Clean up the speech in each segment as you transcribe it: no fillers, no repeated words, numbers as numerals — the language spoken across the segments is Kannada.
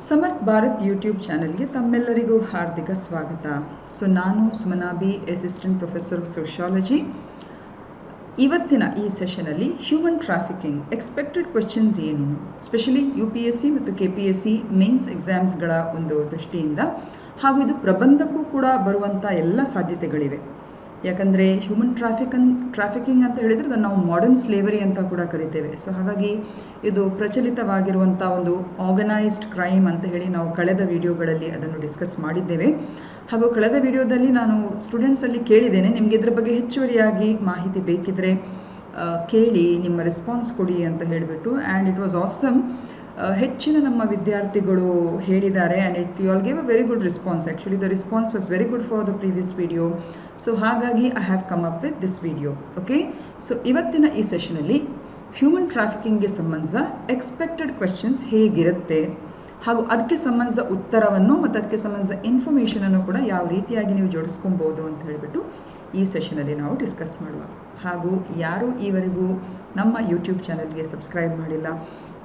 ಸಮರ್ಥ್ ಭಾರತ್ ಯೂಟ್ಯೂಬ್ ಚಾನೆಲ್ಗೆ ತಮ್ಮೆಲ್ಲರಿಗೂ ಹಾರ್ದಿಕ ಸ್ವಾಗತ. ನಾನು Sumana B, assistant professor of sociology. ಇವತ್ತಿನ ಈ ಸೆಷನಲ್ಲಿ ಹ್ಯೂಮನ್ ಟ್ರಾಫಿಕಿಂಗ್ ಎಕ್ಸ್ಪೆಕ್ಟೆಡ್ ಕ್ವೆಶ್ಚನ್ಸ್ ಏನು, ಸ್ಪೆಷಲಿ UPSC ಮತ್ತು KPSC ಮೇನ್ಸ್ ಎಕ್ಸಾಮ್ಸ್ಗಳ ಒಂದು ದೃಷ್ಟಿಯಿಂದ, ಹಾಗೂ ಇದು ಪ್ರಬಂಧಕ್ಕೂ ಕೂಡ ಬರುವಂಥ ಎಲ್ಲ ಸಾಧ್ಯತೆಗಳಿವೆ. ಯಾಕಂದರೆ ಹ್ಯೂಮನ್ ಟ್ರಾಫಿಕಿಂಗ್ ಅಂತ ಹೇಳಿದರೆ ಅದನ್ನು ನಾವು ಮಾಡರ್ನ್ ಸ್ಲೇವರಿ ಅಂತ ಕೂಡ ಕರಿತೇವೆ. ಸೊ ಹಾಗಾಗಿ ಇದು ಪ್ರಚಲಿತವಾಗಿರುವಂಥ ಒಂದು ಆರ್ಗನೈಸ್ಡ್ ಕ್ರೈಮ್ ಅಂತ ಹೇಳಿ ನಾವು ಕಳೆದ ವಿಡಿಯೋಗಳಲ್ಲಿ ಅದನ್ನು ಡಿಸ್ಕಸ್ ಮಾಡಿದ್ದೇವೆ. ಹಾಗೂ ಕಳೆದ ವಿಡಿಯೋದಲ್ಲಿ ನಾನು ಸ್ಟೂಡೆಂಟ್ಸಲ್ಲಿ ಕೇಳಿದ್ದೇನೆ, ನಿಮಗೆ ಇದರ ಬಗ್ಗೆ ಹೆಚ್ಚುವರಿಯಾಗಿ ಮಾಹಿತಿ ಬೇಕಿದ್ದರೆ ಕೇಳಿ, ನಿಮ್ಮ ರೆಸ್ಪಾನ್ಸ್ ಕೊಡಿ ಅಂತ ಹೇಳಿಬಿಟ್ಟು. And it was awesome. ಹೆಚ್ಚಿನ ನಮ್ಮ ವಿದ್ಯಾರ್ಥಿಗಳು ಹೇಳಿದ್ದಾರೆ, and you all gave a very good response. Actually the response was very good for the previous video. So ಹಾಗಾಗಿ I have come up with this video. Okay, so ಇವತ್ತಿನ ಈ ಸೆಷನಲ್ಲಿ ಹ್ಯೂಮನ್ ಟ್ರಾಫಿಕಿಂಗ್ಗೆ ಸಂಬಂಧಿಸಿದ ಎಕ್ಸ್ಪೆಕ್ಟೆಡ್ ಕ್ವೆಶ್ಚನ್ಸ್ ಹೇಗಿರುತ್ತೆ, ಹಾಗೂ ಅದಕ್ಕೆ ಸಂಬಂಧಿಸಿದ ಉತ್ತರವನ್ನು ಮತ್ತು ಅದಕ್ಕೆ ಸಂಬಂಧಿಸಿದ ಇನ್ಫಾರ್ಮೇಷನನ್ನು ಕೂಡ ಯಾವ ರೀತಿಯಾಗಿ ನೀವು ಜೋಡಿಸ್ಕೊಬೋದು ಅಂತ ಹೇಳಿಬಿಟ್ಟು ಈ ಸೆಷನಲ್ಲಿ ನಾವು ಡಿಸ್ಕಸ್ ಮಾಡುವ. ಹಾಗೂ ಯಾರು ಈವರೆಗೂ ನಮ್ಮ ಯೂಟ್ಯೂಬ್ ಚಾನಲ್ಗೆ ಸಬ್ಸ್ಕ್ರೈಬ್ ಮಾಡಿಲ್ಲ,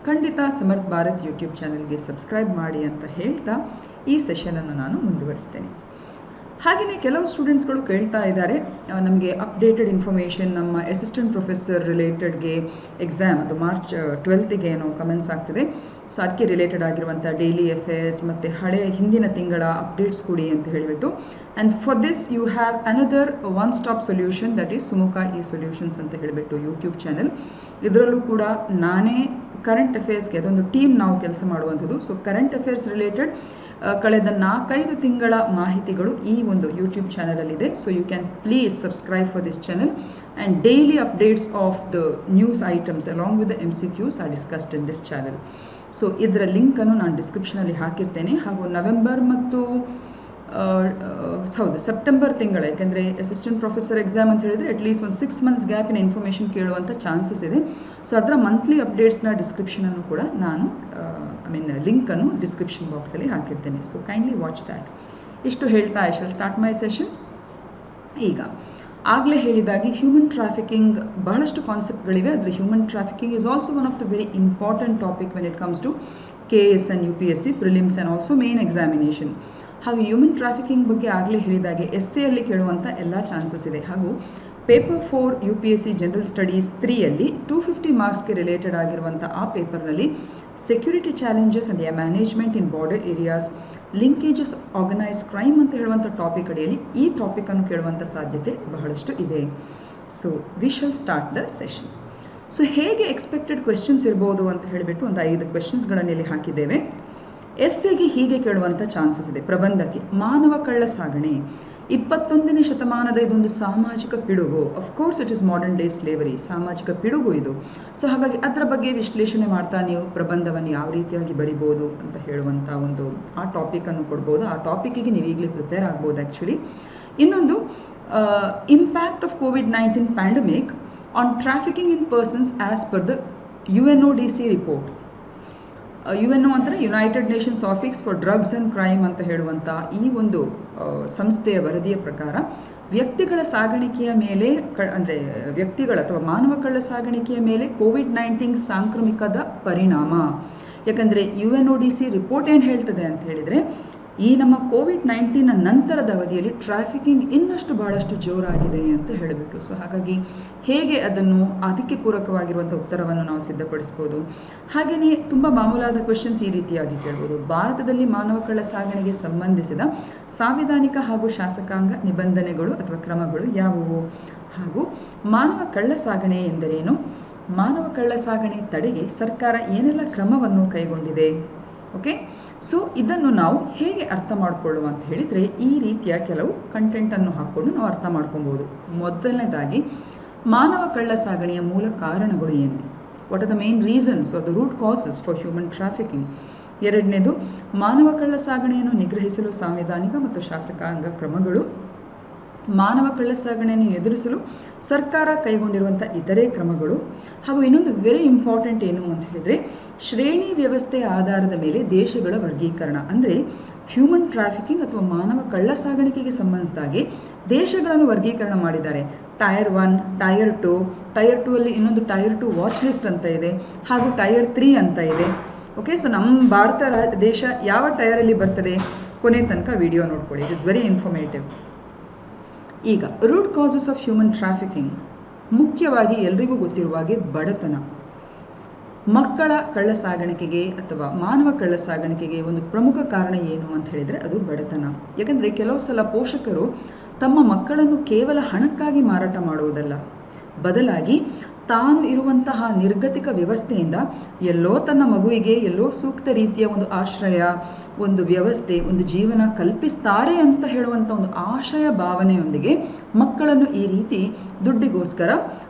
ಖಂಡಿತ ಸಮರ್ಥ್ ಭಾರತ್ ಯೂಟ್ಯೂಬ್ ಚಾನಲ್ಗೆ ಸಬ್ಸ್ಕ್ರೈಬ್ ಮಾಡಿ ಅಂತ ಹೇಳ್ತಾ ಈ ಸೆಷನನ್ನು ನಾನು ಮುಂದುವರಿಸ್ತೇನೆ. ಹಾಗೆಯೇ ಕೆಲವು ಸ್ಟೂಡೆಂಟ್ಸ್ಗಳು ಕೇಳ್ತಾ ಇದ್ದಾರೆ, ನಮಗೆ ಅಪ್ಡೇಟೆಡ್ ಇನ್ಫಾರ್ಮೇಷನ್ ನಮ್ಮ ಅಸಿಸ್ಟೆಂಟ್ ಪ್ರೊಫೆಸರ್ ರಿಲೇಟೆಡ್ಗೆ ಎಕ್ಸಾಮ್ ಅದು ಮಾರ್ಚ್ 12ಗೆ ಏನೋ ಕಮೆಂಟ್ಸ್ ಆಗ್ತಿದೆ. ಸೊ ಅದಕ್ಕೆ ರಿಲೇಟೆಡ್ ಆಗಿರುವಂಥ ಡೈಲಿ ಅಫೇರ್ಸ್ ಮತ್ತು ಹಿಂದಿನ ತಿಂಗಳ ಅಪ್ಡೇಟ್ಸ್ ಕೊಡಿ ಅಂತ ಹೇಳಿಬಿಟ್ಟು. And for this you have another one stop solution, that is Sumukha e solutions ಅಂತ ಹೇಳಿಬಿಟ್ಟು ಯೂಟ್ಯೂಬ್ ಚಾನಲ್. ಇದರಲ್ಲೂ ಕೂಡ ನಾನೇ ಕರೆಂಟ್ ಅಫೇರ್ಸ್ಗೆ ಅದೊಂದು ಟೀಮ್ ನಾವು ಕೆಲಸ ಮಾಡುವಂಥದ್ದು. ಸೊ ಕರೆಂಟ್ ಅಫೇರ್ಸ್ ರಿಲೇಟೆಡ್ ಕಳೆದ 4-5 ತಿಂಗಳ ಮಾಹಿತಿಗಳು ಈ ಒಂದು ಯೂಟ್ಯೂಬ್ ಚಾನಲಲ್ಲಿದೆ. So you can please subscribe for this channel, and daily updates of the news items along with the MCQs are discussed in this channel. So ಇದರ ಲಿಂಕನ್ನು ನಾನು ಡಿಸ್ಕ್ರಿಪ್ಷನಲ್ಲಿ ಹಾಕಿರ್ತೇನೆ. ಹಾಗೂ ನವೆಂಬರ್ ಮತ್ತು ಸೆಪ್ಟೆಂಬರ್ ತಿಂಗಳ, ಯಾಕೆಂದರೆ ಅಸಿಸ್ಟೆಂಟ್ ಪ್ರೊಫೆಸರ್ ಎಕ್ಸಾಮ್ ಅಂತ ಹೇಳಿದರೆ ಅಟ್ಲೀಸ್ಟ್ ಒಂದು 6 months ಗ್ಯಾಪಿನ ಇನ್ಫಾರ್ಮೇಷನ್ ಕೇಳುವಂಥ ಚಾನ್ಸಸ್ ಇದೆ. ಸೊ ಅದರ ಮಂತ್ಲಿ ಅಪ್ಡೇಟ್ಸ್ನ ಡಿಸ್ಕ್ರಿಪ್ಷನನ್ನು ಕೂಡ ನಾನು ಲಿಂಕನ್ನು ಡಿಸ್ಕ್ರಿಪ್ಷನ್ ಬಾಕ್ಸಲ್ಲಿ ಹಾಕಿರ್ತೇನೆ. So kindly watch that. ಇಷ್ಟು ಹೇಳ್ತಾ I shall start my session. ಈಗ ಆಗಲೇ ಹೇಳಿದಾಗೆ ಹ್ಯೂಮನ್ ಟ್ರಾಫಿಕಿಂಗ್ ಬಹಳಷ್ಟು ಕಾನ್ಸೆಪ್ಟ್ಗಳಿವೆ. ಅದರ human trafficking is also one of the very important topic when it comes to KS and UPSC prelims and also main examination. ಹಾಗೂ ಹ್ಯೂಮನ್ ಟ್ರಾಫಿಕಿಂಗ್ ಬಗ್ಗೆ ಆಗಲೇ ಹೇಳಿದಾಗೆ ಎಸ್ಸೆಯಲ್ಲಿ ಕೇಳುವಂಥ ಎಲ್ಲ ಚಾನ್ಸಸ್ ಇದೆ. ಹಾಗೂ ಪೇಪರ್ 4 UPSC ಜನರಲ್ ಸ್ಟಡೀಸ್ 3ಯಲ್ಲಿ 250 ಮಾರ್ಕ್ಸ್ಗೆ ರಿಲೇಟೆಡ್ ಆಗಿರುವಂಥ ಆ ಪೇಪರ್ನಲ್ಲಿ security challenges and management in border areas, linkages organise crime ಅಂತ ಹೇಳುವಂಥ ಟಾಪಿಕ್ ಅಡಿಯಲ್ಲಿ ಈ ಟಾಪಿಕನ್ನು ಕೇಳುವಂಥ ಸಾಧ್ಯತೆ ಬಹಳಷ್ಟು ಇದೆ. So we shall start the session. So ಹೇಗೆ ಎಕ್ಸ್ಪೆಕ್ಟೆಡ್ ಕ್ವೆಶ್ಚನ್ಸ್ ಇರ್ಬೋದು ಅಂತ ಹೇಳಿಬಿಟ್ಟು ಒಂದು 5 ಕ್ವೆಶ್ಚನ್ಸ್ಗಳನ್ನು ಇಲ್ಲಿ ಹಾಕಿದ್ದೇವೆ. ಎಸ್ಸೆಗೆ ಹೀಗೆ ಕೇಳುವಂಥ ಚಾನ್ಸಸ್ ಇದೆ. ಪ್ರಬಂಧಕ್ಕೆ ಮಾನವ ಕಳ್ಳ ಸಾಗಣೆ 21ನೇ ಶತಮಾನದ ಇದೊಂದು ಸಾಮಾಜಿಕ ಪಿಡುಗು. Of course it is modern day slavery, ಸಾಮಾಜಿಕ ಪಿಡುಗು ಇದು. ಸೊ ಹಾಗಾಗಿ ಅದರ ಬಗ್ಗೆ ವಿಶ್ಲೇಷಣೆ ಮಾಡ್ತಾ ನೀವು ಪ್ರಬಂಧವನ್ನು ಯಾವ ರೀತಿಯಾಗಿ ಬರಿಬೋದು ಅಂತ ಹೇಳುವಂಥ ಒಂದು ಆ ಟಾಪಿಕನ್ನು ಕೊಡ್ಬೋದು. ಆ ಟಾಪಿಕ್ಕಿಗೆ ನೀವು ಈಗಲೇ ಪ್ರಿಪೇರ್ ಆಗ್ಬೋದು ಆ್ಯಕ್ಚುಲಿ. ಇನ್ನೊಂದು impact of COVID-19 pandemic on trafficking in persons as per the UNODC report. UNO ಅಂದರೆ United Nations office for drugs and crime ಅಂತ ಹೇಳುವಂಥ ಈ ಒಂದು ಸಂಸ್ಥೆಯ ವರದಿಯ ಪ್ರಕಾರ ವ್ಯಕ್ತಿಗಳ ಸಾಗಾಣಿಕೆಯ ಮೇಲೆ ಅಂದರೆ ವ್ಯಕ್ತಿಗಳ ಅಥವಾ ಮಾನವ ಕಳ್ಳ ಸಾಗಾಣಿಕೆಯ ಮೇಲೆ COVID-19 ಸಾಂಕ್ರಾಮಿಕದ ಪರಿಣಾಮ. ಯಾಕಂದರೆ UNODC ರಿಪೋರ್ಟ್ ಏನು ಹೇಳ್ತದೆ ಅಂತ ಹೇಳಿದರೆ, ಈ ನಮ್ಮ COVID-19 ನಂತರದ ಅವಧಿಯಲ್ಲಿ ಟ್ರಾಫಿಕಿಂಗ್ ಇನ್ನಷ್ಟು ಬಹಳಷ್ಟು ಜೋರಾಗಿದೆ ಅಂತ ಹೇಳಿಬಿಟ್ಟು. ಸೊ ಹಾಗಾಗಿ ಹೇಗೆ ಅದನ್ನು ಅದಕ್ಕೆ ಪೂರಕವಾಗಿರುವಂಥ ಉತ್ತರವನ್ನು ನಾವು ಸಿದ್ಧಪಡಿಸ್ಬೋದು. ಹಾಗೆಯೇ ತುಂಬ ಮಾಮೂಲಾದ ಕ್ವೆಶ್ಚನ್ಸ್ ಈ ರೀತಿಯಾಗಿ ಕೇಳ್ಬೋದು. ಭಾರತದಲ್ಲಿ ಮಾನವ ಕಳ್ಳ ಸಾಗಣೆಗೆ ಸಂಬಂಧಿಸಿದ ಸಾಂವಿಧಾನಿಕ ಹಾಗೂ ಶಾಸಕಾಂಗ ನಿಬಂಧನೆಗಳು ಅಥವಾ ಕ್ರಮಗಳು ಯಾವುವು, ಹಾಗೂ ಮಾನವ ಕಳ್ಳ ಸಾಗಣೆ ಎಂದರೇನು, ಮಾನವ ಕಳ್ಳ ಸಾಗಣೆ ತಡೆಗೆ ಸರ್ಕಾರ ಏನೆಲ್ಲ ಕ್ರಮವನ್ನು ಕೈಗೊಂಡಿದೆ. ಓಕೆ, ಸೊ ಇದನ್ನು ನಾವು ಹೇಗೆ ಅರ್ಥ ಮಾಡಿಕೊಳ್ಳುವ ಅಂತ ಹೇಳಿದರೆ ಈ ರೀತಿಯ ಕೆಲವು ಕಂಟೆಂಟನ್ನು ಹಾಕ್ಕೊಂಡು ನಾವು ಅರ್ಥ ಮಾಡ್ಕೊಬೋದು. ಮೊದಲನೇದಾಗಿ ಮಾನವ ಕಳ್ಳ ಸಾಗಣೆಯ ಮೂಲ ಕಾರಣಗಳು ಏನು, what are the main reasons are the root causes for human trafficking. ಎರಡನೇದು ಮಾನವ ಕಳ್ಳ ಸಾಗಣೆಯನ್ನು ನಿಗ್ರಹಿಸಲು ಸಾಂವಿಧಾನಿಕ ಮತ್ತು ಶಾಸಕಾಂಗ ಕ್ರಮಗಳು. ಮಾನವ ಕಳ್ಳ ಸಾಗಣೆಯನ್ನು ಎದುರಿಸಲು ಸರ್ಕಾರ ಕೈಗೊಂಡಿರುವಂಥ ಇತರೆ ಕ್ರಮಗಳು. ಹಾಗೂ ಇನ್ನೊಂದು ವೆರಿ ಇಂಪಾರ್ಟೆಂಟ್ ಏನು ಅಂತ ಹೇಳಿದರೆ ಶ್ರೇಣಿ ವ್ಯವಸ್ಥೆಯ ಆಧಾರದ ಮೇಲೆ ದೇಶಗಳ ವರ್ಗೀಕರಣ. ಅಂದರೆ ಹ್ಯೂಮನ್ ಟ್ರಾಫಿಕಿಂಗ್ ಅಥವಾ ಮಾನವ ಕಳ್ಳ ಸಾಗಾಣಿಕೆಗೆ ಸಂಬಂಧಿಸಿದಾಗೆ ದೇಶಗಳನ್ನು ವರ್ಗೀಕರಣ ಮಾಡಿದ್ದಾರೆ. ಟೈರ್ 1, ಟೈರ್ 2, ಟೈರ್ 2 ಅಲ್ಲಿ ಇನ್ನೊಂದು ಟೈರ್ 2 ವಾಚ್ ಲಿಸ್ಟ್ ಅಂತ ಇದೆ, ಹಾಗೂ ಟೈರ್ 3 ಅಂತ ಇದೆ. ಓಕೆ, ಸೊ ನಮ್ಮ ಭಾರತ ದೇಶ ಯಾವ ಟೈರಲ್ಲಿ ಬರ್ತದೆ ಕೊನೆ ತನಕ ವಿಡಿಯೋ ನೋಡ್ಕೊಳ್ಳಿ, ಇಟ್ ಇಸ್ ವೆರಿ ಇನ್ಫಾರ್ಮೇಟಿವ್. ಈಗ root causes of human trafficking ಮುಖ್ಯವಾಗಿ ಎಲ್ರಿಗೂ ಗೊತ್ತಿರುವ ಹಾಗೆ ಬಡತನ. ಮಕ್ಕಳ ಕಳ್ಳ ಸಾಗಾಣಿಕೆಗೆ ಅಥವಾ ಮಾನವ ಕಳ್ಳ ಸಾಗಾಣಿಕೆಗೆ ಒಂದು ಪ್ರಮುಖ ಕಾರಣ ಏನು ಅಂತ ಹೇಳಿದರೆ ಅದು ಬಡತನ. ಯಾಕಂದರೆ ಕೆಲವು ಸಲ ಪೋಷಕರು ತಮ್ಮ ಮಕ್ಕಳನ್ನು ಕೇವಲ ಹಣಕ್ಕಾಗಿ ಮಾರಾಟ ಮಾಡುವುದಲ್ಲ, ಬದಲಾಗಿ ತಾನು ಇರುವಂತಹ ನಿರ್ಗತಿಕ ವ್ಯವಸ್ಥೆಯಿಂದ ಎಲ್ಲೋ ತನ್ನ ಮಗುವಿಗೆ ಎಲ್ಲೋ ಸೂಕ್ತ ರೀತಿಯ ಒಂದು ಆಶ್ರಯ, ಒಂದು ವ್ಯವಸ್ಥೆ, ಒಂದು ಜೀವನ ಕಲ್ಪಿಸ್ತಾರೆ ಅಂತ ಹೇಳುವಂಥ ಒಂದು ಆಶಯ ಭಾವನೆಯೊಂದಿಗೆ ಮಕ್ಕಳನ್ನು ಈ ರೀತಿ ದುಡ್ಡಿಗೋಸ್ಕರ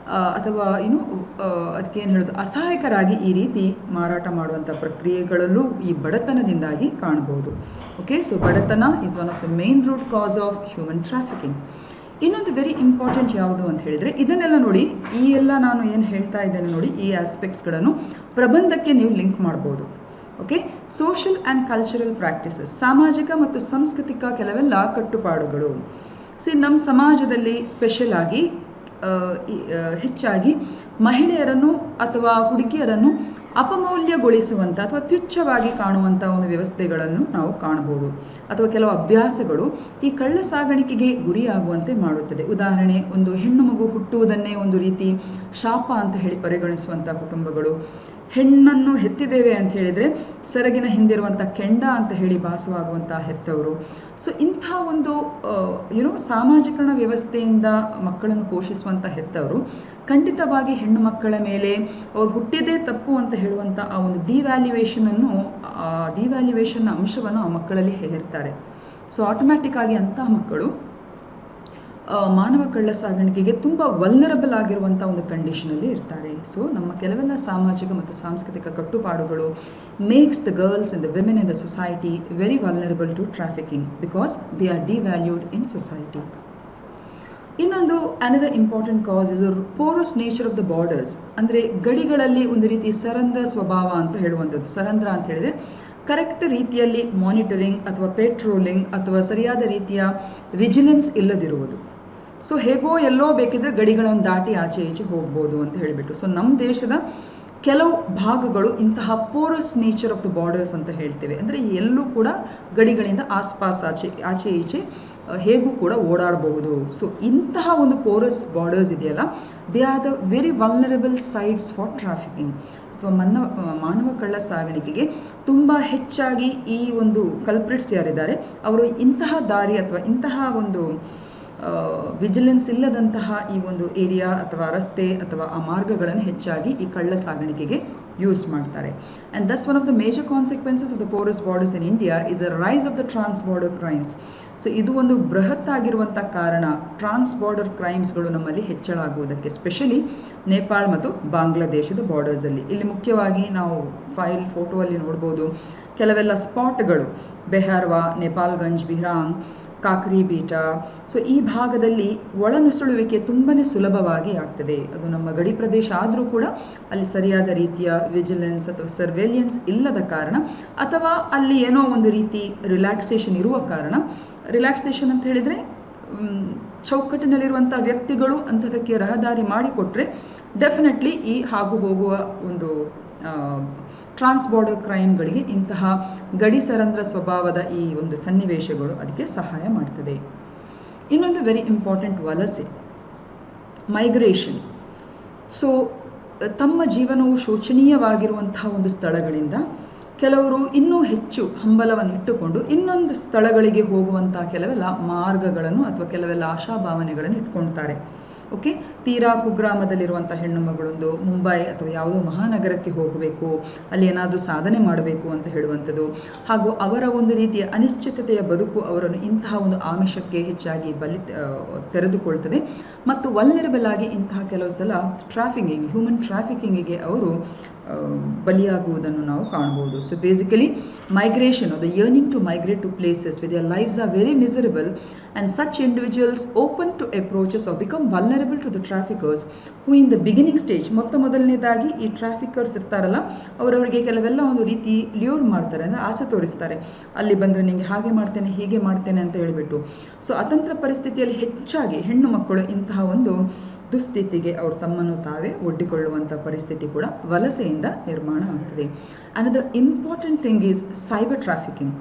ಅಥವಾ ಅದಕ್ಕೇನು ಹೇಳೋದು ಅಸಹಾಯಕರಾಗಿ ಈ ರೀತಿ ಮಾರಾಟ ಮಾಡುವಂಥ ಪ್ರಕ್ರಿಯೆಗಳಲ್ಲೂ ಈ ಬಡತನದಿಂದಾಗಿ ಕಾಣಬಹುದು. ಓಕೆ, ಸೊ ಬಡತನ is one of the main root cause of human trafficking. ಇನ್ನೊಂದು ವೆರಿ ಇಂಪಾರ್ಟೆಂಟ್ ಯಾವುದು ಅಂತ ಹೇಳಿದರೆ, ಇದನ್ನೆಲ್ಲ ನೋಡಿ, ಈ ಎಲ್ಲ ನಾನು ಏನು ಹೇಳ್ತಾ ಇದ್ದೇನೆ ನೋಡಿ, ಈ ಆಸ್ಪೆಕ್ಟ್ಸ್ಗಳನ್ನು ಪ್ರಬಂಧಕ್ಕೆ ನೀವು ಲಿಂಕ್ ಮಾಡ್ಬೋದು. Okay, social and cultural practices, ಸಾಮಾಜಿಕ ಮತ್ತು ಸಾಂಸ್ಕೃತಿಕ ಕೆಲವೆಲ್ಲ ಕಟ್ಟುಪಾಡುಗಳು. ನಮ್ಮ ಸಮಾಜದಲ್ಲಿ ಸ್ಪೆಷಲ್ ಆಗಿ ಹೆಚ್ಚಾಗಿ ಮಹಿಳೆಯರನ್ನು ಅಥವಾ ಹುಡುಗಿಯರನ್ನು ಅಪಮೌಲ್ಯಗೊಳಿಸುವಂಥ ಅಥವಾ ತುಚ್ಛವಾಗಿ ಕಾಣುವಂಥ ಒಂದು ವ್ಯವಸ್ಥೆಗಳನ್ನು ನಾವು ಕಾಣಬಹುದು. ಅಥವಾ ಕೆಲವು ಅಭ್ಯಾಸಗಳು ಈ ಕಳ್ಳ ಸಾಗಾಣಿಕೆಗೆ ಗುರಿಯಾಗುವಂತೆ ಮಾಡುತ್ತದೆ. ಉದಾಹರಣೆ, ಒಂದು ಹೆಣ್ಣು ಮಗು ಹುಟ್ಟುವುದನ್ನೇ ಒಂದು ರೀತಿ ಶಾಪ ಅಂತ ಹೇಳಿ ಪರಿಗಣಿಸುವಂಥ ಕುಟುಂಬಗಳು, ಹೆಣ್ಣನ್ನು ಹೆತ್ತಿದ್ದೇವೆ ಅಂತ ಹೇಳಿದರೆ ಸೆರಗಿನ ಹಿಂದಿರುವಂಥ ಕೆಂಡ ಅಂತ ಹೇಳಿ ಭಾಸವಾಗುವಂಥ ಹೆತ್ತವರು. ಸೊ ಇಂಥ ಒಂದು ಸಾಮಾಜಿಕರಣ ವ್ಯವಸ್ಥೆಯಿಂದ ಮಕ್ಕಳನ್ನು ಪೋಷಿಸುವಂಥ ಹೆತ್ತವರು ಖಂಡಿತವಾಗಿ ಹೆಣ್ಣು ಮಕ್ಕಳ ಮೇಲೆ ಅವ್ರು ಹುಟ್ಟಿದೇ ತಪ್ಪು ಅಂತ ಹೇಳುವಂಥ ಆ ಒಂದು ಡಿವ್ಯಾಲ್ಯೂಯೇಷನ್ನ ಅಂಶವನ್ನು ಆ ಮಕ್ಕಳಲ್ಲಿ ಹೇರ್ತಾರೆ. ಸೊ ಆಟೋಮ್ಯಾಟಿಕ್ ಆಗಿ ಅಂತಹ ಮಕ್ಕಳು ಮಾನವ ಕಳ್ಳ ಸಾಗಾಣಿಕೆಗೆ ತುಂಬ ವಲ್ನರಬಲ್ ಆಗಿರುವಂಥ ಒಂದು ಕಂಡೀಷನಲ್ಲಿ ಇರ್ತಾರೆ. ಸೊ ನಮ್ಮ ಕೆಲವೆಲ್ಲ ಸಾಮಾಜಿಕ ಮತ್ತು ಸಾಂಸ್ಕೃತಿಕ ಕಟ್ಟುಪಾಡುಗಳು makes the girls and the women in the society very vulnerable to trafficking because they are devalued in society. ಇನ್ನೊಂದು another important cause is porous nature of the borders. ಅಂದರೆ ಗಡಿಗಳಲ್ಲಿ ಒಂದು ರೀತಿ ಸರಂಧ್ರ ಸ್ವಭಾವ ಅಂತ ಹೇಳುವಂಥದ್ದು. ಸರಂಧ್ರ ಅಂತ ಹೇಳಿದರೆ ಕರೆಕ್ಟ್ ರೀತಿಯಲ್ಲಿ ಮಾನಿಟರಿಂಗ್ ಅಥವಾ ಪೆಟ್ರೋಲಿಂಗ್ ಅಥವಾ ಸರಿಯಾದ ರೀತಿಯ ವಿಜಿಲೆನ್ಸ್ ಇಲ್ಲದಿರುವುದು. ಸೊ ಹೇಗೋ ಎಲ್ಲೋ ಬೇಕಿದ್ರೆ ಗಡಿಗಳನ್ನು ದಾಟಿ ಆಚೆ ಈಚೆ ಹೋಗ್ಬೋದು ಅಂತ ಹೇಳಿಬಿಟ್ಟು. ಸೊ ನಮ್ಮ ದೇಶದ ಕೆಲವು ಭಾಗಗಳು ಇಂತಹ Porus nature of the borders ಅಂತ ಹೇಳ್ತೇವೆ. ಅಂದರೆ ಎಲ್ಲೂ ಕೂಡ ಗಡಿಗಳಿಂದ ಆಸ್ಪಾಸ್ ಆಚೆ ಈಚೆ ಹೇಗೂ ಕೂಡ ಓಡಾಡಬಹುದು. ಸೊ ಇಂತಹ ಒಂದು ಪೋರಸ್ ಬಾರ್ಡರ್ಸ್ ಇದೆಯಲ್ಲ, they are the very vulnerable sides for trafficking ಅಥವಾ ಮಾನವ ಕಳ್ಳ ಸಾಗಾಣಿಕೆಗೆ ತುಂಬ ಹೆಚ್ಚಾಗಿ ಈ ಒಂದು ಕಲ್ಪ್ರಿಟ್ಸ್ ಯಾರಿದ್ದಾರೆ ಅವರು ಇಂತಹ ದಾರಿ ಅಥವಾ ಇಂತಹ ಒಂದು ವಿಜಿಲೆನ್ಸ್ ಇಲ್ಲದಂತಹ ಈ ಒಂದು ಏರಿಯಾ ಅಥವಾ ರಸ್ತೆ ಅಥವಾ ಆ ಮಾರ್ಗಗಳನ್ನು ಹೆಚ್ಚಾಗಿ ಈ ಕಳ್ಳ ಸಾಗಾಣಿಕೆಗೆ ಯೂಸ್ ಮಾಡ್ತಾರೆ. And that's one of the major consequences of the porous borders in India is a rise of the trans border crimes. So ಇದು ಒಂದು ಬೃಹತ್ ಆಗಿರುವಂಥ ಕಾರಣ, ಟ್ರಾನ್ಸ್ ಬಾರ್ಡರ್ ಕ್ರೈಮ್ಸ್ಗಳು ನಮ್ಮಲ್ಲಿ ಹೆಚ್ಚಳ ಆಗುವುದಕ್ಕೆ, ಸ್ಪೆಷಲಿ ನೇಪಾಳ ಮತ್ತು ಬಾಂಗ್ಲಾದೇಶದ ಬಾರ್ಡರ್ಸಲ್ಲಿ. ಇಲ್ಲಿ ಮುಖ್ಯವಾಗಿ ನಾವು ಫೋಟೋ ಅಲ್ಲಿ ನೋಡ್ಬೋದು ಕೆಲವೆಲ್ಲ ಸ್ಪಾಟ್ಗಳು, ಬೆಹಾರ್ವಾ, ನೇಪಾಲ್ಗಂಜ್, ಬಿಹ್ರಾಂಗ್, ಕಾಕ್ರಿ ಬೀಟಾ. ಸೊ ಈ ಭಾಗದಲ್ಲಿ ಒಳನುಸುಳುವಿಕೆ ತುಂಬಾ ಸುಲಭವಾಗಿ ಆಗ್ತದೆ. ಅದು ನಮ್ಮ ಗಡಿ ಪ್ರದೇಶ ಆದರೂ ಕೂಡ ಅಲ್ಲಿ ಸರಿಯಾದ ರೀತಿಯ ವಿಜಿಲೆನ್ಸ್ ಅಥವಾ ಸರ್ವೇಲಿಯನ್ಸ್ ಇಲ್ಲದ ಕಾರಣ, ಅಥವಾ ಅಲ್ಲಿ ಏನೋ ಒಂದು ರೀತಿ ರಿಲ್ಯಾಕ್ಸೇಷನ್ ಇರುವ ಕಾರಣ. ರಿಲ್ಯಾಕ್ಸೇಷನ್ ಅಂತ ಹೇಳಿದರೆ ಚೌಕಟ್ಟಿನಲ್ಲಿರುವಂಥ ವ್ಯಕ್ತಿಗಳು ಅಂಥದಕ್ಕೆ ರಹದಾರಿ ಮಾಡಿಕೊಟ್ರೆ ಡೆಫಿನೆಟ್ಲಿ ಈ ಹಾಗೂ ಹೋಗುವ ಒಂದು ಟ್ರಾನ್ಸ್ ಬಾರ್ಡರ್ ಕ್ರೈಮ್ಗಳಿಗೆ ಇಂತಹ ಗಡಿ ಸರಂಧ್ರ ಸ್ವಭಾವದ ಈ ಒಂದು ಸನ್ನಿವೇಶಗಳು ಅದಕ್ಕೆ ಸಹಾಯ ಮಾಡ್ತದೆ. ಇನ್ನೊಂದು ವೆರಿ ಇಂಪಾರ್ಟೆಂಟ್ ವಲಸೆ, ಮೈಗ್ರೇಷನ್. ಸೊ ತಮ್ಮ ಜೀವನವು ಶೋಚನೀಯವಾಗಿರುವಂತಹ ಒಂದು ಸ್ಥಳಗಳಿಂದ ಕೆಲವರು ಇನ್ನೂ ಹೆಚ್ಚು ಹಂಬಲವನ್ನು ಇಟ್ಟುಕೊಂಡು ಇನ್ನೊಂದು ಸ್ಥಳಗಳಿಗೆ ಹೋಗುವಂಥ ಕೆಲವೆಲ್ಲ ಮಾರ್ಗಗಳನ್ನು ಅಥವಾ ಕೆಲವೆಲ್ಲ ಆಶಾಭಾವನೆಗಳನ್ನು ಇಟ್ಕೊಳ್ತಾರೆ. ಓಕೆ, ತೀರಾ ಕುಗ್ರಾಮದಲ್ಲಿರುವಂಥ ಹೆಣ್ಣು ಮಗಳೊಂದು ಮುಂಬೈ ಅಥವಾ ಯಾವುದೋ ಮಹಾನಗರಕ್ಕೆ ಹೋಗಬೇಕು, ಅಲ್ಲಿ ಏನಾದರೂ ಸಾಧನೆ ಮಾಡಬೇಕು ಅಂತ ಹೇಳುವಂಥದ್ದು. ಹಾಗೂ ಅವರ ಒಂದು ರೀತಿಯ ಅನಿಶ್ಚಿತತೆಯ ಬದುಕು ಅವರನ್ನು ಇಂತಹ ಒಂದು ಆಮಿಷಕ್ಕೆ ಹೆಚ್ಚಾಗಿ ತೆರೆದುಕೊಳ್ತದೆ. ಮತ್ತು ವಲ್ನರಬಲ್ ಆಗಿ ಇಂತಹ ಕೆಲವು ಸಲ ಹ್ಯೂಮನ್ ಟ್ರಾಫಿಕಿಂಗಿಗೆ ಅವರು ಬಲಿಯಾಗುವುದನ್ನು ನಾವು ಕಾಣಬಹುದು. So basically migration or the yearning to migrate to places where their lives are very miserable, and such individuals open to approaches or become vulnerable to the traffickers who in the beginning stage, ಮೊದಲನೇದಾಗಿ ಈ ಟ್ರಾಫಿಕರ್ಸ್ ಇರ್ತಾರಲ್ಲ ಅವರವರಿಗೆ ಕೆಲವೆಲ್ಲ ಒಂದು ರೀತಿ ಲ್ಯೂರ್ ಮಾಡ್ತಾರೆ, ಅಂದರೆ ಆಸೆ ತೋರಿಸ್ತಾರೆ. ಅಲ್ಲಿ ಬಂದರೆ ನಿಮಗೆ ಹಾಗೆ ಮಾಡ್ತೇನೆ ಹೀಗೆ ಮಾಡ್ತೇನೆ ಅಂತ ಹೇಳಿಬಿಟ್ಟು. ಸೊ ಅತಂತ್ರ ಪರಿಸ್ಥಿತಿಯಲ್ಲಿ ಹೆಚ್ಚಾಗಿ ಹೆಣ್ಣು ಮಕ್ಕಳು ಇಂತಹ ಒಂದು ದುಸ್ಥಿತಿಗೆ ಅವರು ತಮ್ಮನ್ನು ತಾವೇ ಒಡ್ಡಿಕೊಳ್ಳುವಂಥ ಪರಿಸ್ಥಿತಿ ಕೂಡ ವಲಸೆಯಿಂದ ನಿರ್ಮಾಣ ಆಗ್ತದೆ. Another important thing is cyber trafficking.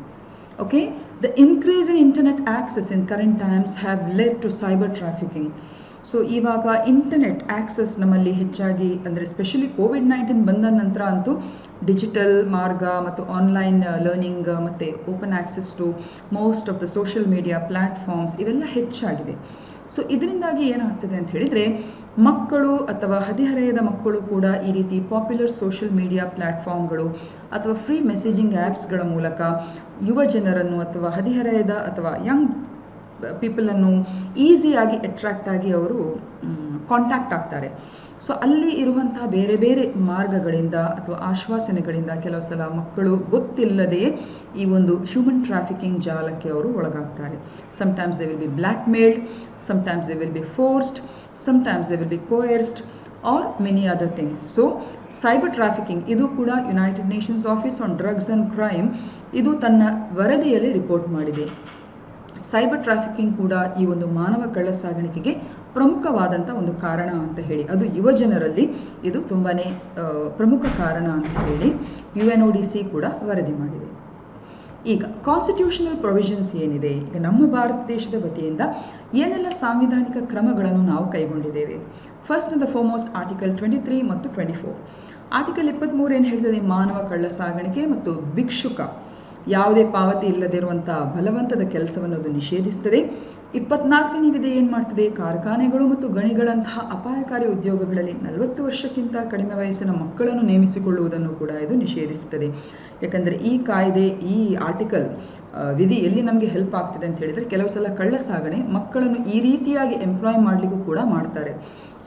Okay, the increase in internet access in current times have led to cyber trafficking. So ಇವಾಗ ಇಂಟರ್ನೆಟ್ ಆಕ್ಸೆಸ್ ನಮ್ಮಲ್ಲಿ ಹೆಚ್ಚಾಗಿ ಅಂದರೆ ಸ್ಪೆಷಲಿ ಕೋವಿಡ್-19 ಬಂದ ನಂತರ ಅಂತೂ ಡಿಜಿಟಲ್ ಮಾರ್ಗ ಮತ್ತು ಆನ್ಲೈನ್ ಲರ್ನಿಂಗ್ ಮತ್ತು open access to most of the social media platforms ಇವೆಲ್ಲ ಹೆಚ್ಚಾಗಿದೆ. ಸೊ ಇದರಿಂದಾಗಿ ಏನಾಗ್ತದೆ ಅಂತ ಹೇಳಿದರೆ ಮಕ್ಕಳು ಅಥವಾ ಹದಿಹರೆಯದ ಮಕ್ಕಳು ಕೂಡ ಈ ರೀತಿ ಪಾಪ್ಯುಲರ್ ಸೋಷಿಯಲ್ ಮೀಡಿಯಾ ಪ್ಲ್ಯಾಟ್ಫಾರ್ಮ್ಗಳು ಅಥವಾ ಫ್ರೀ ಮೆಸೇಜಿಂಗ್ ಆ್ಯಪ್ಸ್ಗಳ ಮೂಲಕ ಯುವ ಜನರನ್ನು ಅಥವಾ ಹದಿಹರೆಯದ ಅಥವಾ ಯಂಗ್ ಪೀಪಲನ್ನು ಈಸಿಯಾಗಿ ಅಟ್ರಾಕ್ಟ್ ಆಗಿ ಅವರು ಕಾಂಟ್ಯಾಕ್ಟ್ ಆಗ್ತಾರೆ. ಸೊ ಅಲ್ಲಿ ಇರುವಂಥ ಬೇರೆ ಬೇರೆ ಮಾರ್ಗಗಳಿಂದ ಅಥವಾ ಆಶ್ವಾಸನೆಗಳಿಂದ ಕೆಲವು ಸಲ ಮಕ್ಕಳು ಗೊತ್ತಿಲ್ಲದೆಯೇ ಈ ಒಂದು ಹ್ಯೂಮನ್ ಟ್ರಾಫಿಕಿಂಗ್ ಜಾಲಕ್ಕೆ ಅವರು ಒಳಗಾಗ್ತಾರೆ. Sometimes they will be blackmailed, sometimes they will be forced, sometimes they will be coerced or many other things. So cyber trafficking ಇದು ಕೂಡ United Nations Office on Drugs and Crime ಇದು ತನ್ನ ವರದಿಯಲ್ಲಿ ರಿಪೋರ್ಟ್ ಮಾಡಿದೆ. ಸೈಬರ್ ಟ್ರಾಫಿಕಿಂಗ್ ಕೂಡ ಈ ಒಂದು ಮಾನವ ಕಳ್ಳ ಸಾಗಾಣಿಕೆಗೆ ಪ್ರಮುಖವಾದಂಥ ಒಂದು ಕಾರಣ ಅಂತ ಹೇಳಿ, ಅದು ಯುವ ಜನರಲ್ಲಿ ಇದು ತುಂಬಾ ಪ್ರಮುಖ ಕಾರಣ ಅಂತ ಹೇಳಿ UNODC ಕೂಡ ವರದಿ ಮಾಡಿದೆ. ಈಗ ಕಾನ್ಸ್ಟಿಟ್ಯೂಷನಲ್ ಪ್ರೊವಿಷನ್ಸ್ ಏನಿದೆ, ಈಗ ನಮ್ಮ ಭಾರತ ದೇಶದ ವತಿಯಿಂದ ಏನೆಲ್ಲ ಸಾಂವಿಧಾನಿಕ ಕ್ರಮಗಳನ್ನು ನಾವು ಕೈಗೊಂಡಿದ್ದೇವೆ. First and the foremost article 23 ಮತ್ತು 24. ಆರ್ಟಿಕಲ್ 23 ಏನು ಹೇಳ್ತದೆ, ಮಾನವ ಕಳ್ಳ ಸಾಗಾಣಿಕೆ ಮತ್ತು ಭಿಕ್ಷುಕ ಯಾವುದೇ ಪಾವತಿ ಇಲ್ಲದಿರುವಂಥ ಬಲವಂತದ ಕೆಲಸವನ್ನು ಅದು ನಿಷೇಧಿಸ್ತದೆ. 24ನೇ ವಿಧಿ ಏನು ಮಾಡ್ತದೆ, ಕಾರ್ಖಾನೆಗಳು ಮತ್ತು ಗಣಿಗಳಂತಹ ಅಪಾಯಕಾರಿ ಉದ್ಯೋಗಗಳಲ್ಲಿ 40 ವರ್ಷಕ್ಕಿಂತ ಕಡಿಮೆ ವಯಸ್ಸಿನ ಮಕ್ಕಳನ್ನು ನೇಮಿಸಿಕೊಳ್ಳುವುದನ್ನು ಕೂಡ ಇದು ನಿಷೇಧಿಸುತ್ತದೆ. ಯಾಕಂದರೆ ಈ ಕಾಯ್ದೆ, ಈ ಆರ್ಟಿಕಲ್ ವಿಧಿ ಎಲ್ಲಿ ನಮಗೆ ಹೆಲ್ಪ್ ಆಗ್ತದೆ ಅಂತ ಹೇಳಿದರೆ, ಕೆಲವು ಸಲ ಕಳ್ಳ ಸಾಗಣೆ ಮಕ್ಕಳನ್ನು ಈ ರೀತಿಯಾಗಿ ಎಂಪ್ಲಾಯ್ ಮಾಡಲಿಕ್ಕೂ ಕೂಡ ಮಾಡ್ತಾರೆ.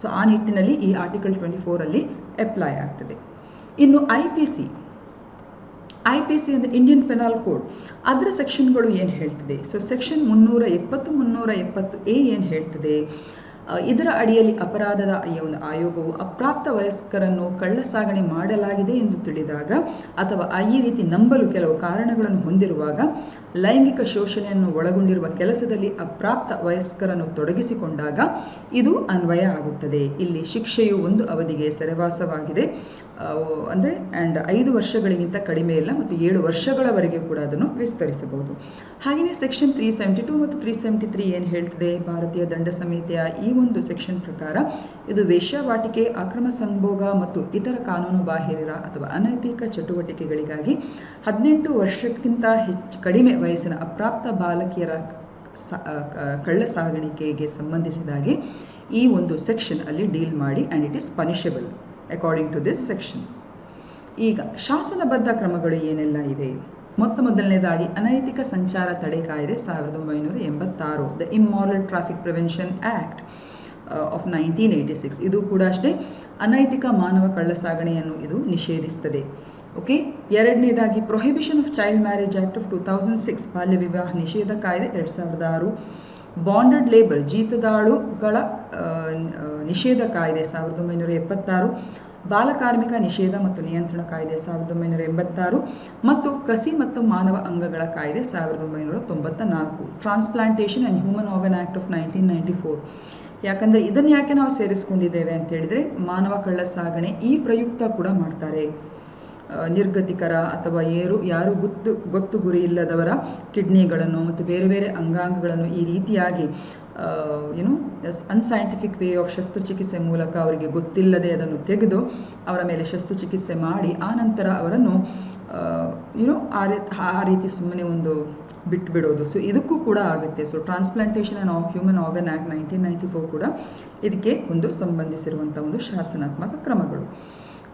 ಸೊ ಆ ನಿಟ್ಟಿನಲ್ಲಿ ಈ ಆರ್ಟಿಕಲ್ 24 ಅಪ್ಲೈ ಆಗ್ತದೆ. ಇನ್ನು IPC ಅಂದರೆ ಇಂಡಿಯನ್ ಪೆನಲ್ ಕೋಡ್, ಅದರ ಸೆಕ್ಷನ್ಗಳು ಏನು ಹೇಳ್ತದೆ. ಸೊ ಸೆಕ್ಷನ್ 370, 370A ಏನು ಹೇಳ್ತದೆ, ಇದರ ಅಡಿಯಲ್ಲಿ ಅಪರಾಧದ ಈ ಒಂದು ಆಯೋಗವು ಅಪ್ರಾಪ್ತ ವಯಸ್ಕರನ್ನು ಕಳ್ಳ ಸಾಗಣೆ ಮಾಡಲಾಗಿದೆ ಎಂದು ತಿಳಿದಾಗ ಅಥವಾ ಈ ರೀತಿ ನಂಬಲು ಕೆಲವು ಕಾರಣಗಳನ್ನು ಹೊಂದಿರುವಾಗ ಲೈಂಗಿಕ ಶೋಷಣೆಯನ್ನು ಒಳಗೊಂಡಿರುವ ಕೆಲಸದಲ್ಲಿ ಅಪ್ರಾಪ್ತ ವಯಸ್ಕರನ್ನು ತೊಡಗಿಸಿಕೊಂಡಾಗ ಇದು ಅನ್ವಯ ಆಗುತ್ತದೆ. ಇಲ್ಲಿ ಶಿಕ್ಷೆಯು 1 ಅವಧಿಗೆ ಸೆರೆವಾಸವಾಗಿದೆ ಅಂದರೆ 5 ವರ್ಷಗಳಿಗಿಂತ ಕಡಿಮೆ ಇಲ್ಲ ಮತ್ತು 7 ವರ್ಷಗಳವರೆಗೆ ಕೂಡ ಅದನ್ನು ವಿಸ್ತರಿಸಬಹುದು. ಹಾಗೆಯೇ ಸೆಕ್ಷನ್ 372 ಮತ್ತು 373 ಏನು ಹೇಳ್ತದೆ, ಭಾರತೀಯ ದಂಡ ಸಂಹಿತೆಯ ಈ ಒಂದು ಸೆಕ್ಷನ್ ಪ್ರಕಾರ ಇದು ವೇಶ್ಯಾವಾಟಿಕೆ, ಅಕ್ರಮ ಸಂಭೋಗ ಮತ್ತು ಇತರ ಕಾನೂನು ಬಾಹಿರ ಅಥವಾ ಅನೈತಿಕ ಚಟುವಟಿಕೆಗಳಿಗಾಗಿ 18 ವರ್ಷಕ್ಕಿಂತ ಕಡಿಮೆ ವಯಸ್ಸಿನ ಅಪ್ರಾಪ್ತ ಬಾಲಕಿಯರ ಕಳ್ಳ ಸಾಗಾಣಿಕೆಗೆ ಸಂಬಂಧಿಸಿದಾಗೆ ಈ ಒಂದು ಸೆಕ್ಷನ್ ಅಲ್ಲಿ ಡೀಲ್ ಮಾಡಿ and it is punishable according to this section. ಈಗ ಶಾಸನಬದ್ಧ ಕ್ರಮಗಳು ಏನೆಲ್ಲ ಇವೆ, ಮೊದಲನೇದಾಗಿ ಅನೈತಿಕ ಸಂಚಾರ ತಡೆ ಕಾಯ್ದೆ 1986, the immoral traffic prevention act of 1986. ಇದು ಕೂಡ ಅಷ್ಟೇ ಅನೈತಿಕ ಮಾನವ ಕಳ್ಳ ಸಾಗಣೆಯನ್ನು ಇದು ನಿಷೇಧಿಸುತ್ತದೆ. ಓಕೆ. ಎರಡನೇದಾಗಿ prohibition of child marriage act of 2006, ಬಾಲ್ಯ ವಿವಾಹ ನಿಷೇಧ ಕಾಯ್ದೆ 2006. ಬಾಂಡೆಡ್ ಲೇಬರ್, ಜೀತದಾಳುಗಳ ನಿಷೇಧ ಕಾಯ್ದೆ 1976, ಬಾಲಕಾರ್ಮಿಕ ನಿಷೇಧ ಮತ್ತು ನಿಯಂತ್ರಣ ಕಾಯ್ದೆ 1986 ಮತ್ತು ಕಸಿ ಮತ್ತು ಮಾನವ ಅಂಗಗಳ ಕಾಯ್ದೆ 1994, transplantation and human organ act of 1994. ಯಾಕಂದರೆ ಇದನ್ನು ಯಾಕೆ ನಾವು ಸೇರಿಸ್ಕೊಂಡಿದ್ದೇವೆ ಅಂತ ಹೇಳಿದರೆ, ಮಾನವ ಕಳ್ಳ ಸಾಗಣೆ ಈ ಪ್ರಯುಕ್ತ ಕೂಡ ಮಾಡ್ತಾರೆ. ನಿರ್ಗತಿಕರ ಅಥವಾ ಯಾರು ಗೊತ್ತು ಗುರಿ ಇಲ್ಲದವರ ಕಿಡ್ನಿಗಳನ್ನು ಮತ್ತು ಬೇರೆ ಬೇರೆ ಅಂಗಾಂಗಗಳನ್ನು ಈ ರೀತಿಯಾಗಿ ಅನ್ಸೈಂಟಿಫಿಕ್ ವೇ ಆಫ್ ಶಸ್ತ್ರಚಿಕಿತ್ಸೆ ಮೂಲಕ ಅವರಿಗೆ ಗೊತ್ತಿಲ್ಲದೆ ಅದನ್ನು ತೆಗೆದು ಅವರ ಮೇಲೆ ಶಸ್ತ್ರಚಿಕಿತ್ಸೆ ಮಾಡಿ ಆ ನಂತರ ಅವರನ್ನು ಆ ರೀತಿ ಸುಮ್ಮನೆ ಒಂದು ಬಿಟ್ಬಿಡೋದು. ಸೊ ಇದಕ್ಕೂ ಕೂಡ ಆಗುತ್ತೆ. So transplantation and human organ act 1994 ಕೂಡ ಇದಕ್ಕೆ ಒಂದು ಸಂಬಂಧಿಸಿರುವಂಥ ಒಂದು ಶಾಸನಾತ್ಮಕ ಕ್ರಮಗಳು.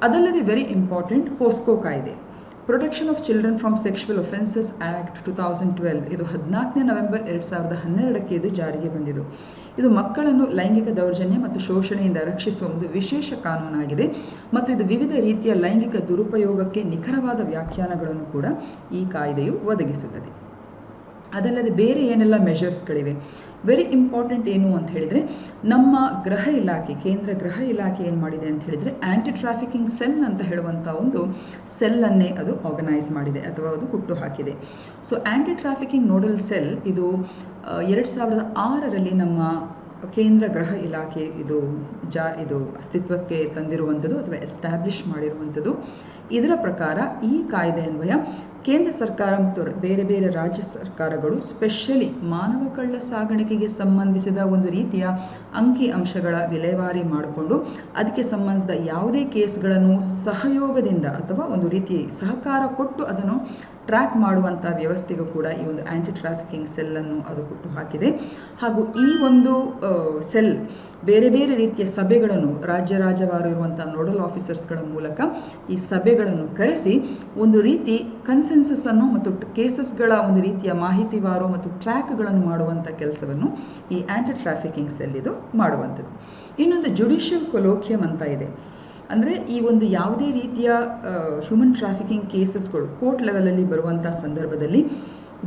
ಅದಲ್ಲದೆ ವೆರಿ ಇಂಪಾರ್ಟೆಂಟ್ ಪೋಸ್ಕೋ ಕಾಯ್ದೆ, protection of children from sexual offences act 2012. ಇದು 14 ನವೆಂಬರ್ 2012 ಇದು ಜಾರಿಗೆ ಬಂದಿದ್ದು. ಇದು ಮಕ್ಕಳನ್ನು ಲೈಂಗಿಕ ದೌರ್ಜನ್ಯ ಮತ್ತು ಶೋಷಣೆಯಿಂದ ರಕ್ಷಿಸುವ ಒಂದು ವಿಶೇಷ ಕಾನೂನಾಗಿದೆ ಮತ್ತು ಇದು ವಿವಿಧ ರೀತಿಯ ಲೈಂಗಿಕ ದುರುಪಯೋಗಕ್ಕೆ ನಿಖರವಾದ ವ್ಯಾಖ್ಯಾನಗಳನ್ನು ಕೂಡ ಈ ಕಾಯ್ದೆಯು ಒದಗಿಸುತ್ತದೆ. ಅದಲ್ಲದೆ ಬೇರೆ ಏನೆಲ್ಲ ಮೆಷರ್ಸ್ಗಳಿವೆ, ವೆರಿ ಇಂಪಾರ್ಟೆಂಟ್ ಏನು ಅಂತ ಹೇಳಿದರೆ, ನಮ್ಮ ಗೃಹ ಇಲಾಖೆ, ಕೇಂದ್ರ ಗೃಹ ಇಲಾಖೆ ಏನು ಮಾಡಿದೆ ಅಂತ ಹೇಳಿದರೆ, ಆ್ಯಂಟಿ ಟ್ರಾಫಿಕಿಂಗ್ ಸೆಲ್ ಅಂತ ಹೇಳುವಂಥ ಒಂದು ಸೆಲ್ಲನ್ನೇ ಅದು ಆರ್ಗನೈಸ್ ಮಾಡಿದೆ ಅಥವಾ ಅದು ಹುಟ್ಟು ಹಾಕಿದೆ. ಸೊ ಆ್ಯಂಟಿ ಟ್ರಾಫಿಕಿಂಗ್ ನೋಡಲ್ ಸೆಲ್ ಇದು 2006 ನಮ್ಮ ಕೇಂದ್ರ ಗೃಹ ಇಲಾಖೆ ಇದು ಅಸ್ತಿತ್ವಕ್ಕೆ ತಂದಿರುವಂಥದ್ದು ಅಥವಾ ಎಸ್ಟಾಬ್ಲಿಷ್ ಮಾಡಿರುವಂಥದ್ದು. ಇದರ ಪ್ರಕಾರ ಈ ಕಾಯ್ದೆ ಅನ್ವಯ ಕೇಂದ್ರ ಸರ್ಕಾರ ಮತ್ತು ಬೇರೆ ಬೇರೆ ರಾಜ್ಯ ಸರ್ಕಾರಗಳು ಸ್ಪೆಷಲಿ ಮಾನವ ಕಳ್ಳ ಸಾಗಾಣಿಕೆಗೆ ಸಂಬಂಧಿಸಿದ ಒಂದು ರೀತಿಯ ಅಂಕಿ ಅಂಶಗಳ ವಿಲೇವಾರಿ ಮಾಡಿಕೊಂಡು ಅದಕ್ಕೆ ಸಂಬಂಧಿಸಿದ ಯಾವುದೇ ಕೇಸ್ಗಳನ್ನು ಸಹಯೋಗದಿಂದ ಅಥವಾ ಒಂದು ರೀತಿ ಸಹಕಾರ ಕೊಟ್ಟು ಅದನ್ನು ಟ್ರ್ಯಾಕ್ ಮಾಡುವಂಥ ವ್ಯವಸ್ಥೆಗೂ ಕೂಡ ಈ ಒಂದು ಆ್ಯಂಟಿ ಟ್ರಾಫಿಕಿಂಗ್ ಸೆಲ್ಲನ್ನು ಅದು ಹುಟ್ಟು ಹಾಕಿದೆ. ಹಾಗೂ ಈ ಒಂದು ಸೆಲ್ ಬೇರೆ ಬೇರೆ ರೀತಿಯ ಸಭೆಗಳನ್ನು ರಾಜ್ಯವಾರು ಇರುವಂಥ ನೋಡಲ್ ಆಫೀಸರ್ಸ್ಗಳ ಮೂಲಕ ಈ ಸಭೆಗಳನ್ನು ಕರೆಸಿ ಒಂದು ರೀತಿ ಕನ್ಸೆನ್ಸಸ್ ಅನ್ನು ಮತ್ತು ಕೇಸಸ್ಗಳ ಒಂದು ರೀತಿಯ ಮಾಹಿತಿವಾರು ಮತ್ತು ಟ್ರ್ಯಾಕ್ಗಳನ್ನು ಮಾಡುವಂಥ ಕೆಲಸವನ್ನು ಈ ಆ್ಯಂಟಿ ಟ್ರಾಫಿಕಿಂಗ್ ಸೆಲ್ ಇದು ಮಾಡುವಂಥದ್ದು. ಇನ್ನೊಂದು ಜುಡಿಷಿಯಲ್ ಕೊಲೋಕ್ಯಮ್ ಅಂತ ಇದೆ. ಅಂದರೆ ಈ ಒಂದು ಯಾವುದೇ ರೀತಿಯ ಹ್ಯೂಮನ್ ಟ್ರಾಫಿಕಿಂಗ್ ಕೇಸಸ್ಗಳು ಕೋರ್ಟ್ ಲೆವೆಲಲ್ಲಿ ಬರುವಂಥ ಸಂದರ್ಭದಲ್ಲಿ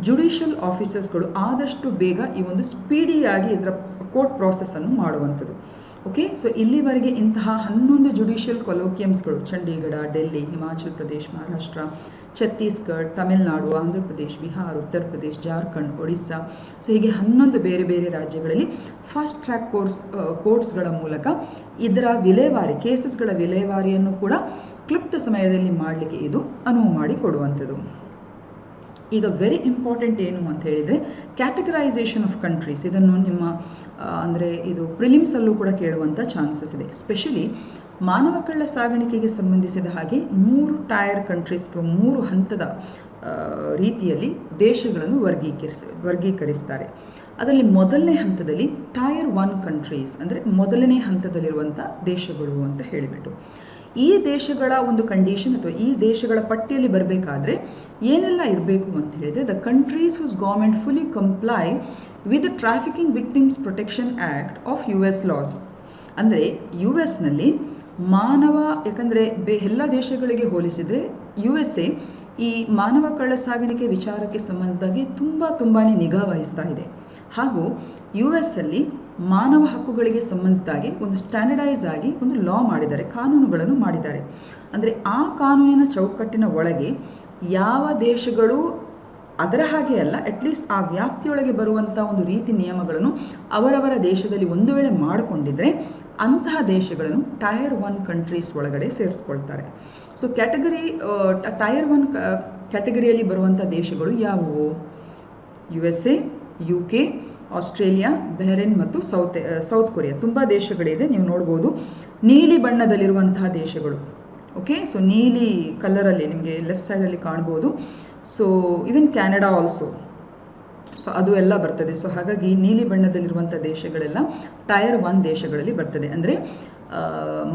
ಜುಡಿಷಿಯಲ್ ಆಫೀಸರ್ಸ್ಗಳು ಆದಷ್ಟು ಬೇಗ ಈ ಒಂದು ಸ್ಪೀಡಿಯಾಗಿ ಇದರ ಕೋರ್ಟ್ ಪ್ರಾಸೆಸ್ಸನ್ನು ಮಾಡುವಂಥದ್ದು. ಓಕೆ, ಸೊ ಇಲ್ಲಿವರೆಗೆ ಇಂತಹ 11 ಜುಡಿಷಿಯಲ್ ಕೊಲೋಕ್ಯಮ್ಸ್ಗಳು ಚಂಡೀಗಢ, ಡೆಲ್ಲಿ, ಹಿಮಾಚಲ್ ಪ್ರದೇಶ್, ಮಹಾರಾಷ್ಟ್ರ, ಛತ್ತೀಸ್ಗಢ, ತಮಿಳುನಾಡು, ಆಂಧ್ರ ಪ್ರದೇಶ್, ಬಿಹಾರ್, ಉತ್ತರ ಪ್ರದೇಶ್, ಜಾರ್ಖಂಡ್, ಒಡಿಸ್ಸಾ, ಸೊ ಹೀಗೆ 11 ಬೇರೆ ಬೇರೆ ರಾಜ್ಯಗಳಲ್ಲಿ ಫಾಸ್ಟ್ ಟ್ರ್ಯಾಕ್ ಕೋರ್ಟ್ಸ್ಗಳ ಮೂಲಕ ಇದರ ವಿಲೇವಾರಿ ಕೇಸಸ್ಗಳ ವಿಲೇವಾರಿಯನ್ನು ಕೂಡ ಕ್ಲುಪ್ತ ಸಮಯದಲ್ಲಿ ಮಾಡಲಿಕ್ಕೆ ಇದು ಅನುವು ಮಾಡಿ ಕೊಡುವಂಥದ್ದು. ಈಗ ವೆರಿ ಇಂಪಾರ್ಟೆಂಟ್ ಏನು ಅಂತ ಹೇಳಿದರೆ ಕ್ಯಾಟಗರೈಸೇಷನ್ ಆಫ್ ಕಂಟ್ರೀಸ್. ಇದನ್ನು ನಿಮ್ಮ ಅಂದರೆ ಇದು ಪ್ರಿಲಿಮ್ಸಲ್ಲೂ ಕೂಡ ಕೇಳುವಂಥ ಚಾನ್ಸಸ್ ಇದೆ. ಸ್ಪೆಷಲಿ ಮಾನವ ಕಳ್ಳ ಸಾಗಾಣಿಕೆಗೆ ಸಂಬಂಧಿಸಿದ ಹಾಗೆ 3 ಟೈರ್ ಕಂಟ್ರೀಸ್ ಅಥವಾ 3 ಹಂತದ ರೀತಿಯಲ್ಲಿ ದೇಶಗಳನ್ನು ವರ್ಗೀಕರಿಸ್ತಾರೆ. ಅದರಲ್ಲಿ ಮೊದಲನೇ ಹಂತದಲ್ಲಿ ಟೈರ್ 1 ಕಂಟ್ರೀಸ್ ಅಂದರೆ ಮೊದಲನೇ ಹಂತದಲ್ಲಿರುವಂಥ ದೇಶಗಳು ಅಂತ ಹೇಳಿಬಿಟ್ಟು ಈ ದೇಶಗಳ ಒಂದು ಕಂಡೀಷನ್ ಅಥವಾ ಈ ದೇಶಗಳ ಪಟ್ಟಿಯಲ್ಲಿ ಬರಬೇಕಾದ್ರೆ ಏನೆಲ್ಲ ಇರಬೇಕು ಅಂತ ಹೇಳಿದರೆ the countries ಹುಸ್ government fully comply with the trafficking victims protection act of US loss. ಅಂದರೆ US-ನಲ್ಲಿ ಯಾಕಂದರೆ ಎಲ್ಲ ದೇಶಗಳಿಗೆ ಹೋಲಿಸಿದರೆ USA ಈ ಮಾನವ ಕಳ್ಳ ಸಾಗಾಣಿಕೆ ವಿಚಾರಕ್ಕೆ ಸಂಬಂಧಿಸಿದಾಗೆ ತುಂಬಾ ನಿಗಾ ವಹಿಸ್ತಾ ಇದೆ. ಹಾಗೂ US-ಅಲ್ಲಿ ಮಾನವ ಹಕ್ಕುಗಳಿಗೆ ಸಂಬಂಧಿಸಿದಾಗೆ ಒಂದು ಸ್ಟ್ಯಾಂಡರ್ಡೈಸ್ ಆಗಿ ಒಂದು ಲಾ ಮಾಡಿದ್ದಾರೆ, ಕಾನೂನುಗಳನ್ನು ಮಾಡಿದ್ದಾರೆ. ಅಂದರೆ ಆ ಕಾನೂನಿನ ಚೌಕಟ್ಟಿನ ಒಳಗೆ ಯಾವ ದೇಶಗಳು ಅದರ ಹಾಗೆ ಅಲ್ಲ, ಅಟ್ಲೀಸ್ಟ್ ಆ ವ್ಯಾಪ್ತಿಯೊಳಗೆ ಬರುವಂಥ ಒಂದು ರೀತಿ ನಿಯಮಗಳನ್ನು ಅವರವರ ದೇಶದಲ್ಲಿ ಒಂದು ವೇಳೆ ಮಾಡಿಕೊಂಡಿದ್ರೆ ಅಂತಹ ದೇಶಗಳನ್ನು ಟೈರ್ 1 ಕಂಟ್ರೀಸ್ ಒಳಗಡೆ ಸೇರಿಸ್ಕೊಳ್ತಾರೆ. ಸೊ ಟೈರ್ 1 ಕ್ಯಾಟಗರಿಯಲ್ಲಿ ಬರುವಂಥ ದೇಶಗಳು ಯಾವುವು? USA, UK, ಆಸ್ಟ್ರೇಲಿಯಾ, ಬಹರೇನ್ ಮತ್ತು ಸೌತ್ ಕೊರಿಯಾ. ತುಂಬ ದೇಶಗಳಿದೆ, ನೀವು ನೋಡ್ಬೋದು. ನೀಲಿ ಬಣ್ಣದಲ್ಲಿರುವಂತಹ ದೇಶಗಳು. ಓಕೆ, ಸೊ ನೀಲಿ ಕಲರಲ್ಲಿ ನಿಮಗೆ ಲೆಫ್ಟ್ ಸೈಡಲ್ಲಿ ಕಾಣ್ಬೋದು. So even Canada also, so ಅದು ಎಲ್ಲ ಬರ್ತದೆ. ಸೊ ಹಾಗಾಗಿ ನೀಲಿ ಬಣ್ಣದಲ್ಲಿರುವಂಥ ದೇಶಗಳೆಲ್ಲ ಟೈರ್ 1 ದೇಶಗಳಲ್ಲಿ ಬರ್ತದೆ. ಅಂದರೆ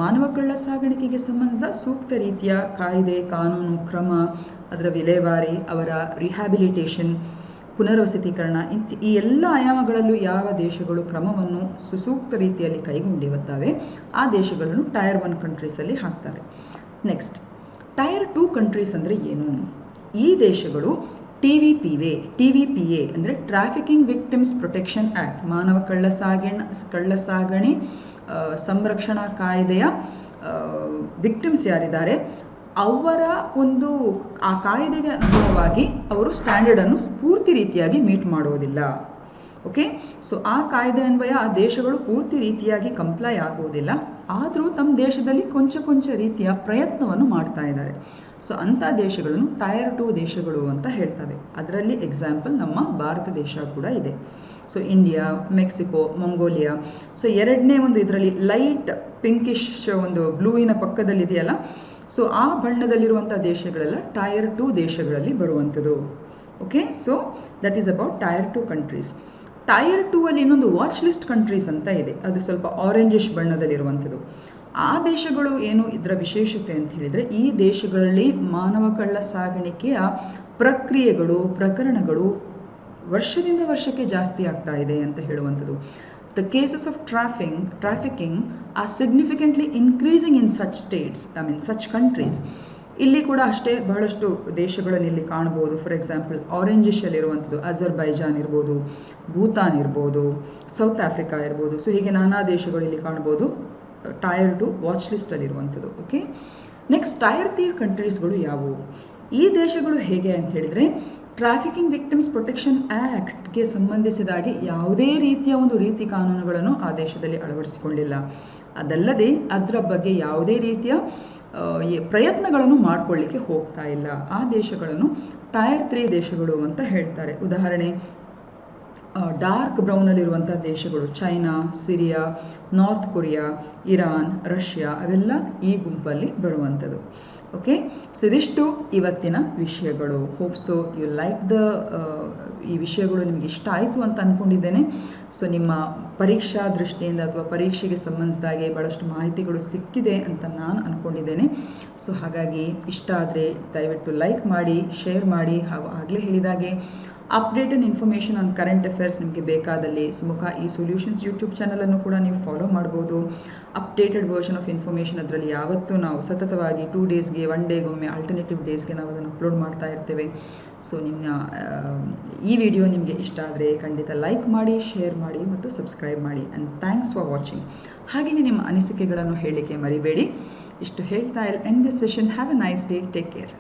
ಮಾನವ ಕಳ್ಳ ಸಾಗಾಣಿಕೆಗೆ ಸಂಬಂಧಿಸಿದ ಸೂಕ್ತ ರೀತಿಯ ಕಾಯ್ದೆ, ಕಾನೂನು, ಕ್ರಮ, ಅದರ ವಿಲೇವಾರಿ, ಅವರ ರಿಹ್ಯಾಬಿಲಿಟೇಷನ್, ಪುನರ್ವಸತೀಕರಣ ಈ ಎಲ್ಲ ಆಯಾಮಗಳಲ್ಲೂ ಯಾವ ದೇಶಗಳು ಕ್ರಮವನ್ನು ಸುಸೂಕ್ತ ರೀತಿಯಲ್ಲಿ ಕೈಗೊಂಡಿರುತ್ತವೆ ಆ ದೇಶಗಳನ್ನು ಟೈರ್ 1 ಕಂಟ್ರೀಸಲ್ಲಿ ಹಾಕ್ತಾರೆ. ನೆಕ್ಸ್ಟ್ ಟೈರ್ 2 ಕಂಟ್ರೀಸ್ ಅಂದರೆ ಏನು? ಈ ದೇಶಗಳು TVPA ಅಂದರೆ ಟ್ರಾಫಿಕಿಂಗ್ ವಿಕ್ಟಿಮ್ಸ್ ಪ್ರೊಟೆಕ್ಷನ್ ಆ್ಯಕ್ಟ್, ಮಾನವ ಕಳ್ಳ ಸಾಗಣೆ ಸಂರಕ್ಷಣಾ ಕಾಯ್ದೆಯ ವಿಕ್ಟಿಮ್ಸ್ ಯಾರಿದ್ದಾರೆ ಅವರ ಒಂದು ಆ ಕಾಯ್ದೆಗೆ ಅನುಗುಣವಾಗಿ ಅವರು ಸ್ಟ್ಯಾಂಡರ್ಡನ್ನು ಪೂರ್ತಿ ರೀತಿಯಾಗಿ ಮೀಟ್ ಮಾಡೋದಿಲ್ಲ. ಓಕೆ, ಸೊ ಆ ಕಾಯ್ದೆ ಅನ್ವಯ ಆ ದೇಶಗಳು ಪೂರ್ತಿ ರೀತಿಯಾಗಿ ಕಂಪ್ಲೈ ಆಗುವುದಿಲ್ಲ, ಆದರೂ ತಮ್ಮ ದೇಶದಲ್ಲಿ ಕೊಂಚ ರೀತಿಯ ಪ್ರಯತ್ನವನ್ನು ಮಾಡ್ತಾ ಇದ್ದಾರೆ. ಸೊ ಅಂಥ ದೇಶಗಳನ್ನು ಟೈರ್ 2 ದೇಶಗಳು ಅಂತ ಹೇಳ್ತವೆ. ಅದರಲ್ಲಿ ಎಕ್ಸಾಂಪಲ್ ನಮ್ಮ ಭಾರತ ದೇಶ ಕೂಡ ಇದೆ. So India, Mexico, Mongolia. So ಎರಡನೇ ಒಂದು ಇದರಲ್ಲಿ ಲೈಟ್ ಪಿಂಕಿಶ್ ಒಂದು ಬ್ಲೂವಿನ ಪಕ್ಕದಲ್ಲಿದೆಯಲ್ಲ, ಸೊ ಆ ಬಣ್ಣದಲ್ಲಿರುವಂಥ ದೇಶಗಳೆಲ್ಲ ಟೈರ್ 2 ದೇಶಗಳಲ್ಲಿ ಬರುವಂಥದ್ದು. Okay, so that is about tyre 2 countries. Tyre 2 ಅಲ್ಲಿ ಇನ್ನೊಂದು ವಾಚ್ ಲಿಸ್ಟ್ ಕಂಟ್ರೀಸ್ ಅಂತ ಇದೆ, ಅದು ಸ್ವಲ್ಪ ಆರೆಂಜಿಶ್ ಬಣ್ಣದಲ್ಲಿರುವಂಥದ್ದು. ಆ ದೇಶಗಳು ಏನು ಇದರ ವಿಶೇಷತೆ ಅಂತ ಹೇಳಿದರೆ ಈ ದೇಶಗಳಲ್ಲಿ ಮಾನವ ಕಳ್ಳ ಸಾಗಾಣಿಕೆಯ ಪ್ರಕ್ರಿಯೆಗಳು, ಪ್ರಕರಣಗಳು ವರ್ಷದಿಂದ ವರ್ಷಕ್ಕೆ ಜಾಸ್ತಿ ಆಗ್ತಾ ಇದೆ ಅಂತ ಹೇಳುವಂಥದ್ದು. The cases of trafficking are significantly increasing in such states, such countries. ಇಲ್ಲಿ ಕೂಡ ಅಷ್ಟೇ ಬಹಳಷ್ಟು ದೇಶಗಳನ್ನು ಇಲ್ಲಿ ಕಾಣ್ಬೋದು. ಫಾರ್ ಎಕ್ಸಾಂಪಲ್ ಆರೆಂಜಿಶಲ್ಲಿರುವಂಥದ್ದು ಅಜರ್ಬೈಜಾನ್ ಇರ್ಬೋದು, ಭೂತಾನ್ ಇರ್ಬೋದು, ಸೌತ್ ಆಫ್ರಿಕಾ ಇರ್ಬೋದು. ಸೊ ಹೀಗೆ ನಾನಾ ದೇಶಗಳು ಇಲ್ಲಿ ಕಾಣ್ಬೋದು ಟೈರ್ 2 ವಾಚ್ ಲಿಸ್ಟಲ್ಲಿರುವಂಥದ್ದು. ಓಕೆ, ನೆಕ್ಸ್ಟ್ ಟೈರ್ 3 ಕಂಟ್ರೀಸ್ಗಳು ಯಾವುವು? ಈ ದೇಶಗಳು ಹೇಗೆ ಅಂತ ಹೇಳಿದರೆ ಟ್ರಾಫಿಕಿಂಗ್ ವಿಕ್ಟಿಮ್ಸ್ ಪ್ರೊಟೆಕ್ಷನ್ ಆ್ಯಕ್ಟ್ಗೆ ಸಂಬಂಧಿಸಿದಾಗಿ ಯಾವುದೇ ರೀತಿಯ ಒಂದು ರೀತಿ ಕಾನೂನುಗಳನ್ನು ಆ ದೇಶದಲ್ಲಿ ಅಳವಡಿಸಿಕೊಂಡಿಲ್ಲ. ಅದಲ್ಲದೆ ಅದರ ಬಗ್ಗೆ ಯಾವುದೇ ರೀತಿಯ ಪ್ರಯತ್ನಗಳನ್ನು ಮಾಡಿಕೊಳ್ಳಿಕ್ಕೆ ಹೋಗ್ತಾ ಇಲ್ಲ. ಆ ದೇಶಗಳನ್ನು ಟೈರ್ 3 ದೇಶಗಳು ಅಂತ ಹೇಳ್ತಾರೆ. ಉದಾಹರಣೆ ಡಾರ್ಕ್ ಬ್ರೌನಲ್ಲಿರುವಂಥ ದೇಶಗಳು China, Syria, north Korea, Iran, Russia ಅವೆಲ್ಲ ಈ ಗುಂಪಲ್ಲಿ ಬರುವಂಥದ್ದು. ಓಕೆ, ಸೊ ಇದಿಷ್ಟು ಇವತ್ತಿನ ವಿಷಯಗಳು. ಹೋಪ್ ಸೊ ಯು ಲೈಕ್ ಈ ವಿಷಯಗಳು ನಿಮಗೆ ಇಷ್ಟ ಆಯಿತು ಅಂತ ಅಂದ್ಕೊಂಡಿದ್ದೇನೆ. ಸೊ ನಿಮ್ಮ ಪರೀಕ್ಷಾ ದೃಷ್ಟಿಯಿಂದ ಅಥವಾ ಪರೀಕ್ಷೆಗೆ ಸಂಬಂಧಿಸಿದಾಗೆ ಭಾಳಷ್ಟು ಮಾಹಿತಿಗಳು ಸಿಕ್ಕಿದೆ ಅಂತ ನಾನು ಅಂದ್ಕೊಂಡಿದ್ದೇನೆ. ಸೊ ಹಾಗಾಗಿ ಇಷ್ಟ ಆದರೆ ದಯವಿಟ್ಟು ಲೈಕ್ ಮಾಡಿ, ಶೇರ್ ಮಾಡಿ. ಆಗಲೇ ಹೇಳಿದಾಗೆ updated information on current affairs ನಿಮಗೆ ಬೇಕಾದಲ್ಲಿ ಸುಮುಖ ಈ ಸೊಲ್ಯೂಷನ್ಸ್ ಯೂಟ್ಯೂಬ್ ಚಾನಲನ್ನು ಕೂಡ ನೀವು ಫಾಲೋ ಮಾಡ್ಬೋದು. ಅಪ್ಡೇಟೆಡ್ ವರ್ಷನ್ ಆಫ್ ಇನ್ಫಾರ್ಮೇಷನ್ ಅದರಲ್ಲಿ ಯಾವತ್ತೂ ನಾವು ಸತತವಾಗಿ 2 ಡೇಸ್ಗೆ 1 ಡೇಗೊಮ್ಮೆ ಆಲ್ಟರ್ನೇಟಿವ್ ಡೇಸ್ಗೆ ನಾವು ಅದನ್ನು ಅಪ್ಲೋಡ್ ಮಾಡ್ತಾ ಇರ್ತೇವೆ. ಸೊ ಈ ವಿಡಿಯೋ ನಿಮಗೆ ಇಷ್ಟ ಆದರೆ ಖಂಡಿತ ಲೈಕ್ ಮಾಡಿ, ಶೇರ್ ಮಾಡಿ ಮತ್ತು ಸಬ್ಸ್ಕ್ರೈಬ್ ಮಾಡಿ. And thanks for watching. ಹಾಗೆಯೇ ನಿಮ್ಮ ಅನಿಸಿಕೆಗಳನ್ನು ಹೇಳಲಿಕ್ಕೆ ಮರಿಬೇಡಿ. ಇಷ್ಟು ಹೇಳ್ತಾ end this session. Have A nice day. Take care.